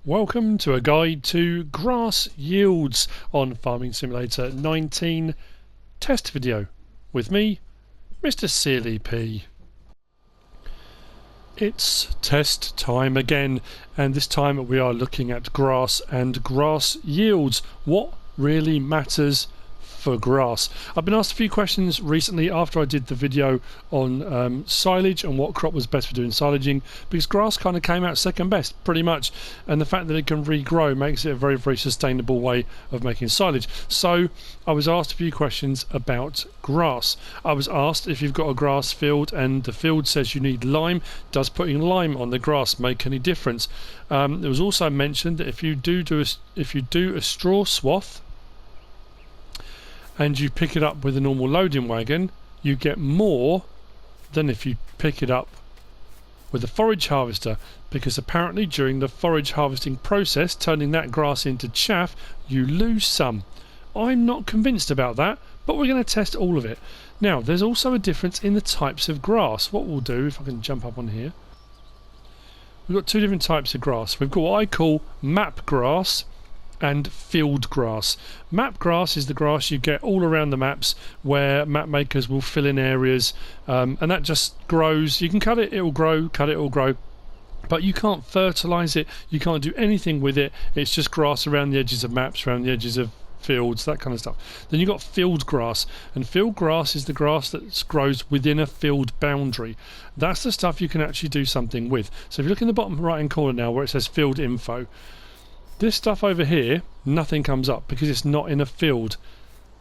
Welcome to a guide to grass yields on Farming Simulator 19 test video with me, MrSealyp. It's test time again, and this time we are looking at grass and grass yields. What really matters for grass? I've been asked a few questions recently after I did the video on silage and what crop was best for doing silaging, because grass kind of came out second best pretty much, and the fact that it can regrow makes it a very sustainable way of making silage. So I was asked a few questions about grass. I was asked if you've got a grass field and the field says you need lime, does putting lime on the grass make any difference? It was also mentioned that if you do a straw swath and you pick it up with a normal loading wagon, you get more than if you pick it up with a forage harvester, because apparently during the forage harvesting process, turning that grass into chaff, you lose some. I'm not convinced about that, but we're going to test all of it. Now, there's also a difference in the types of grass. What we'll do, if I can jump up on here, we've got two different types of grass. We've got what I call map grass and field grass. Map grass is the grass you get all around the maps, where map makers will fill in areas, and that just grows. You can cut it, it will grow, cut it, it will grow, but you can't fertilise it, you can't do anything with it. It's just grass around the edges of maps, around the edges of fields, that kind of stuff. Then you've got field grass, and field grass is the grass that grows within a field boundary. That's the stuff you can actually do something with. So if you look in the bottom right hand corner now where it says field info, this stuff over here, nothing comes up because it's not in a field.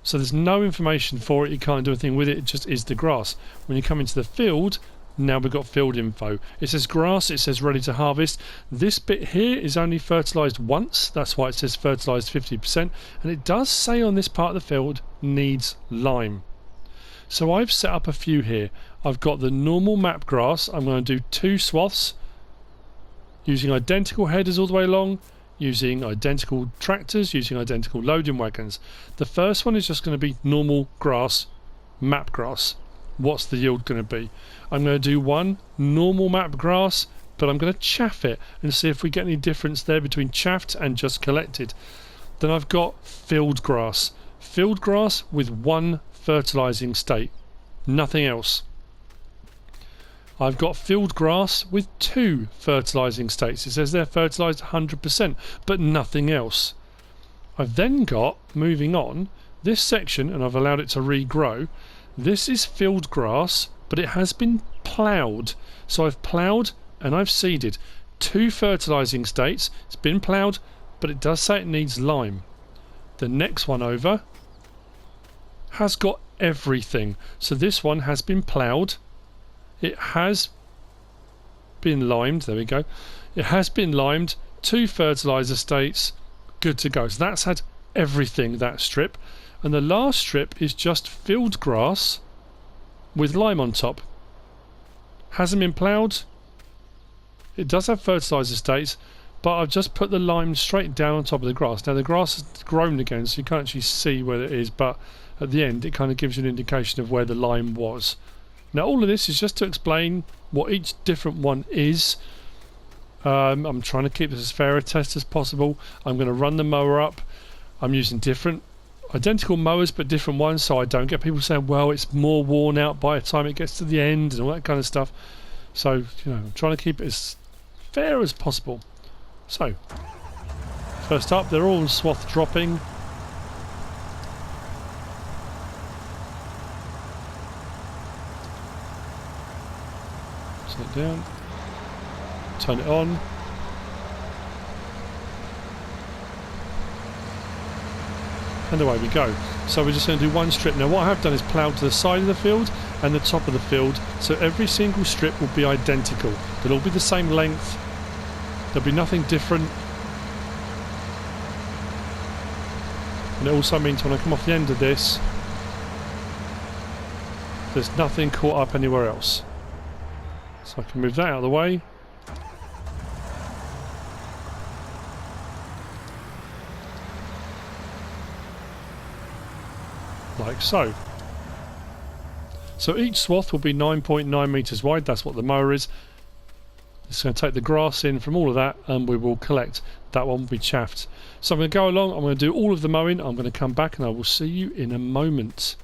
So there's no information for it, you can't do anything with it, it just is the grass. When you come into the field, now we've got field info. It says grass, it says ready to harvest. This bit here is only fertilised once, that's why it says fertilised 50%, and it does say on this part of the field, needs lime. So I've set up a few here. I've got the normal map grass, I'm going to do 2 swaths, using identical headers all the way along, using identical tractors, using identical loading wagons. The first one is just going to be normal grass, map grass. What's the yield going to be? I'm going to do one normal map grass, but I'm going to chaff it and see if we get any difference there between chaffed and just collected. Then I've got field grass. Field grass with 1 fertilising state, nothing else. I've got field grass with 2 fertilising states. It says they're fertilised 100%, but nothing else. I've then got, moving on, this section, and I've allowed it to regrow. This is field grass, but it has been ploughed. So I've ploughed and I've seeded. 2 fertilising states. It's been ploughed, but it does say it needs lime. The next one over has got everything. So this one has been ploughed. It has been limed, there we go. It has been limed, 2 fertiliser states, good to go. So that's had everything, that strip. And the last strip is just field grass with lime on top. Hasn't been ploughed. It does have fertiliser states, but I've just put the lime straight down on top of the grass. Now the grass has grown again, so you can't actually see where it is, but at the end it kind of gives you an indication of where the lime was. Now all of this is just to explain what each different one is. I'm trying to keep this as fair a test as possible. I'm going to run the mower up. I'm using different identical mowers but different ones, so I don't get people saying, well, it's more worn out by the time it gets to the end and all that kind of stuff. So, you know, I'm trying to keep it as fair as possible. So, first up, they're all swath dropping. Turn it down, turn it on. And away we go. So we're just going to do 1 strip. Now what I have done is ploughed to the side of the field and the top of the field, so every single strip will be identical. They'll all be the same length. There'll be nothing different. And it also means when I come off the end of this, there's nothing caught up anywhere else. So I can move that out of the way. Like so. So each swath will be 9.9 metres wide, that's what the mower is. It's going to take the grass in from all of that, and we will collect. That one will be chaffed. So I'm going to go along, I'm going to do all of the mowing, I'm going to come back and I will see you in a moment.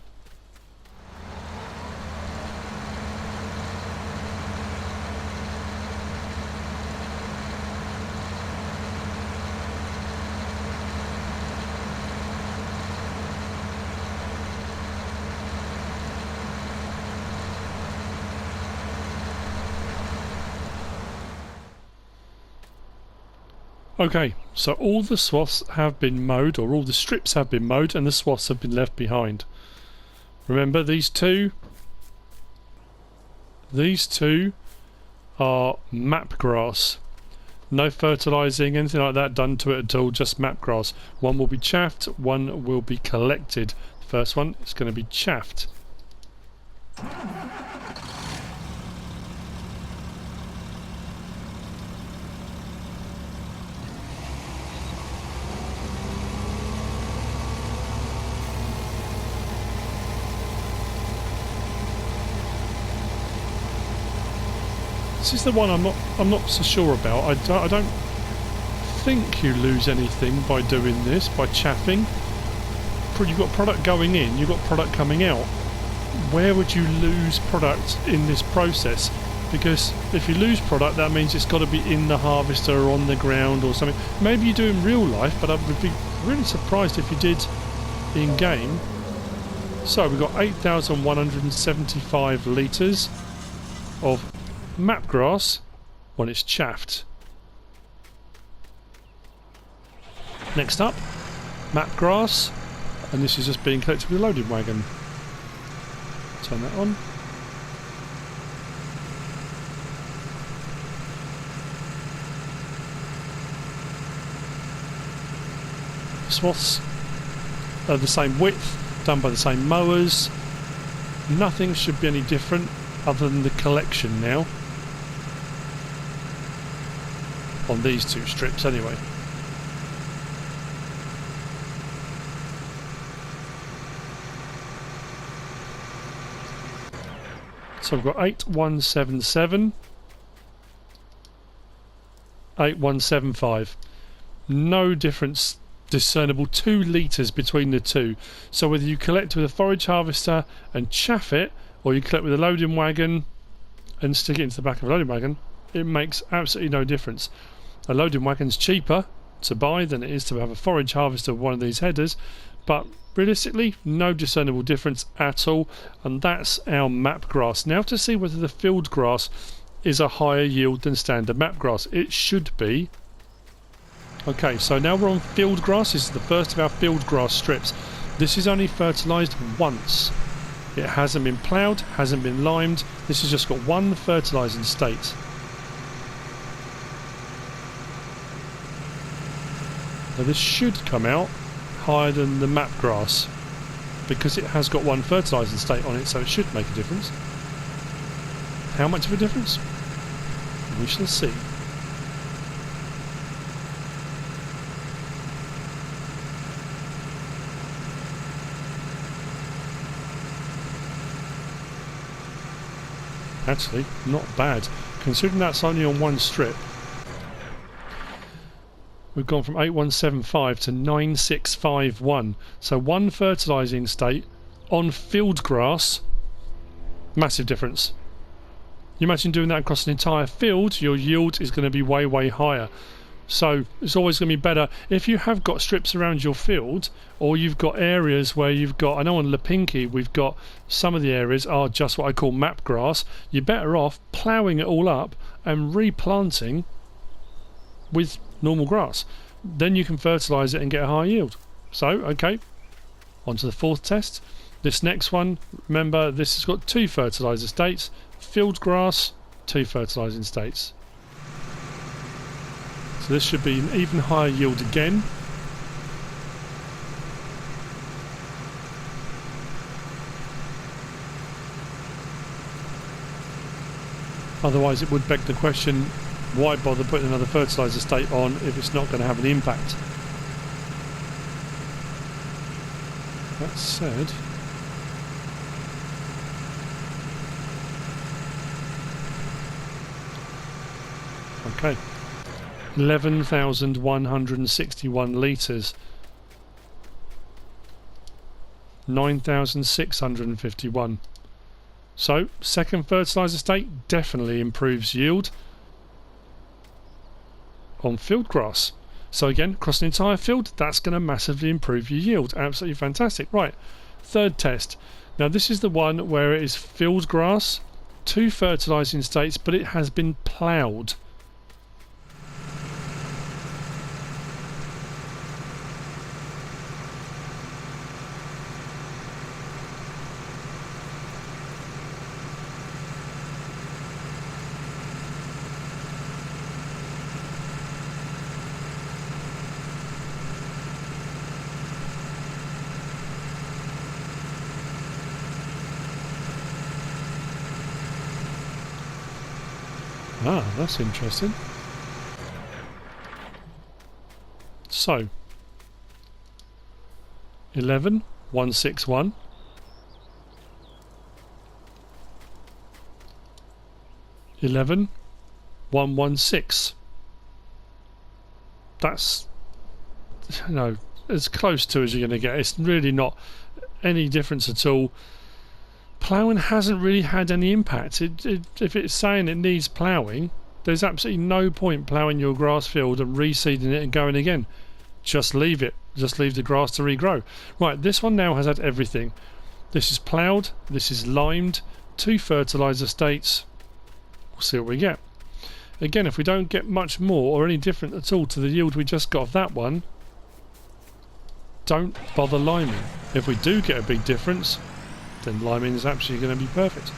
Okay, so all the swaths have been mowed, or all the strips have been mowed, and the swaths have been left behind. Remember, these two are map grass. No fertilising, anything like that done to it at all, just map grass. One will be chaffed, one will be collected. The first one is going to be chaffed. This is the one I'm not so sure about. I don't think you lose anything by doing this, by chaffing. You've got product going in, you've got product coming out. Where would you lose product in this process? Because if you lose product, that means it's got to be in the harvester or on the ground or something. Maybe you do in real life, but I would be really surprised if you did in game. So we've got 8,175 litres of map grass when it's chaffed. Next up, map grass, and this is just being collected with a loading wagon. Turn that on. Swaths are the same width, done by the same mowers. Nothing should be any different other than the collection now. On these two strips anyway. So we've got 8177, 8175. No difference discernible, 2 litres between the two. So whether you collect with a forage harvester and chaff it, or you collect with a loading wagon and stick it into the back of a loading wagon, it makes absolutely no difference. A loading wagon's cheaper to buy than it is to have a forage harvester with one of these headers, but realistically no discernible difference at all, and that's our map grass. Now to see whether the field grass is a higher yield than standard map grass. It should be. Okay, so now we're on field grass. This is the first of our field grass strips. This is only fertilised once. It hasn't been ploughed, hasn't been limed. This has just got one fertilising state. Now this should come out higher than the map grass because it has got one fertilising state on it, so it should make a difference. How much of a difference? We shall see. Actually, not bad, considering that's only on one strip. We've gone from 8175 to 9651. So one fertilising state on field grass, massive difference. You imagine doing that across an entire field, your yield is going to be way, way higher. So it's always going to be better if you have got strips around your field, or you've got areas where you've got, I know on Lapinki we've got some of the areas are just what I call map grass. You're better off ploughing it all up and replanting with normal grass. Then you can fertilise it and get a high yield. So okay, on to the fourth test. This next one, remember this has got 2 fertiliser states, field grass, 2 fertilising states. So this should be an even higher yield again. Otherwise it would beg the question, why bother putting another fertiliser state on if it's not going to have an impact? That said, Okay. 11,161 litres. 9,651. So, second fertiliser state definitely improves yield on field grass. So again, across the entire field, that's going to massively improve your yield. Absolutely fantastic. Right, third test. Now this is the one where it is field grass, 2 fertilising states, but it has been ploughed. Ah, that's interesting. So, 11,161. 11,116. That's, you know, as close to as you're going to get. It's really not any difference at all. Ploughing hasn't really had any impact. If it's saying it needs ploughing, there's absolutely no point ploughing your grass field and reseeding it and going again. Just leave it. Just leave the grass to regrow. Right, this one now has had everything. This is ploughed, this is limed, 2 fertiliser states. We'll see what we get. Again, if we don't get much more or any different at all to the yield we just got of that one, don't bother liming. If we do get a big difference, then liming is actually going to be perfect.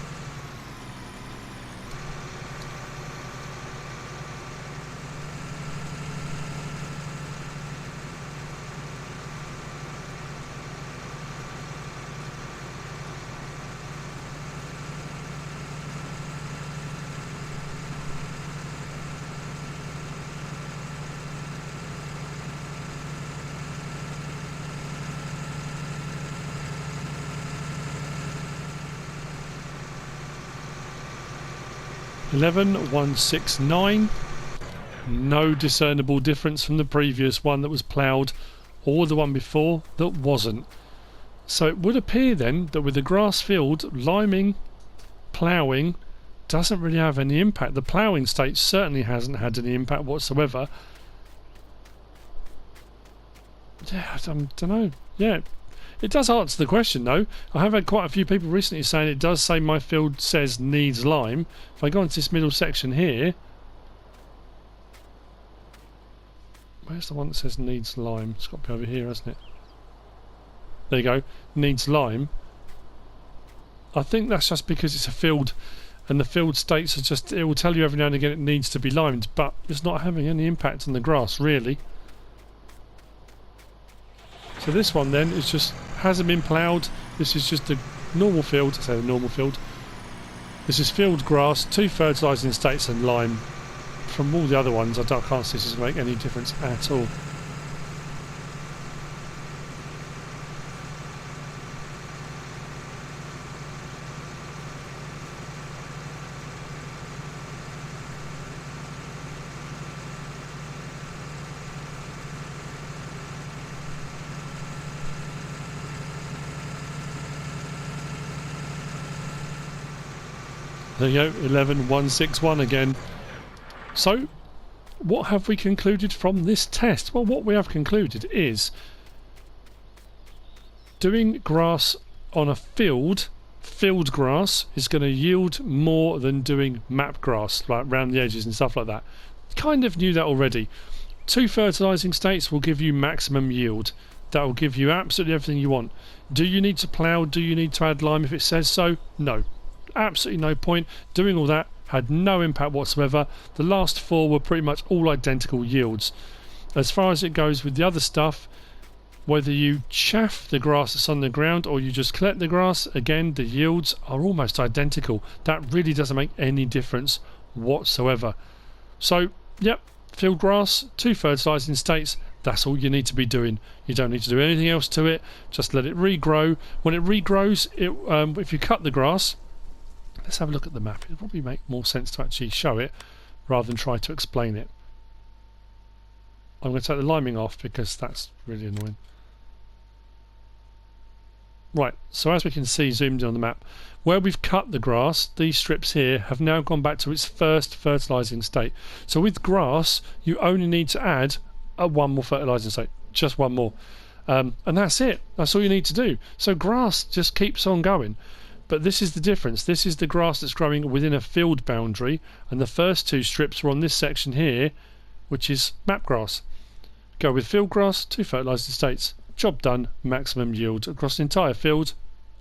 (11,169). No discernible difference from the previous one that was ploughed or the one before that wasn't. So it would appear then that with the grass field, liming, ploughing doesn't really have any impact. The ploughing state certainly hasn't had any impact whatsoever. Yeah, I don't know. Yeah, it does answer the question though. I have had quite a few people recently saying it does say my field says needs lime. If I go into this middle section here, where's the one that says needs lime? It's got to be over here, hasn't it? There you go, needs lime. I think that's just because it's a field and the field states are just, it will tell you every now and again it needs to be limed, but it's not having any impact on the grass really. So this one then is just hasn't been ploughed. This is just a normal field. I say a normal field. This is field grass, 2 fertilising states and lime. From all the other ones, I can't see this is going to make any difference at all. There you go, 11,161 again. So, what have we concluded from this test? Well, what we have concluded is doing grass on a field grass is going to yield more than doing map grass, like around the edges and stuff like that. Kind of knew that already. 2 fertilising states will give you maximum yield. That will give you absolutely everything you want. Do you need to plough? Do you need to add lime if it says so? No. Absolutely no point. Doing all that had no impact whatsoever. The last 4 were pretty much all identical yields. As far as it goes with the other stuff, whether you chaff the grass that's on the ground or you just collect the grass, again the yields are almost identical. That really doesn't make any difference whatsoever. So yep, field grass, 2 fertilising states, that's all you need to be doing. You don't need to do anything else to it, just let it regrow. When it regrows, if you cut the grass, let's have a look at the map. It'll probably make more sense to actually show it. rather than try to explain it. I'm going to take the liming off because that's really annoying. Right, so as we can see zoomed in on the map, where we've cut the grass, these strips here have now gone back to its first fertilising state. So with grass, you only need to add one more fertilising state, just one more. And that's it, that's all you need to do. So grass just keeps on going. But this is the difference. This is the grass that's growing within a field boundary, and the first two strips are on this section here, which is map grass. Go with field grass, 2 fertilising states. Job done, maximum yield across the entire field,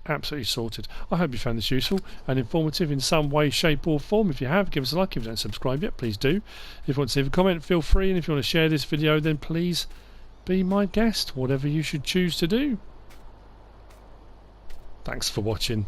absolutely sorted. I hope you found this useful and informative in some way, shape or form. If you have, give us a like. If you don't subscribe yet, please do. If you want to leave a comment, feel free, and if you want to share this video, then please be my guest, whatever you should choose to do. Thanks for watching.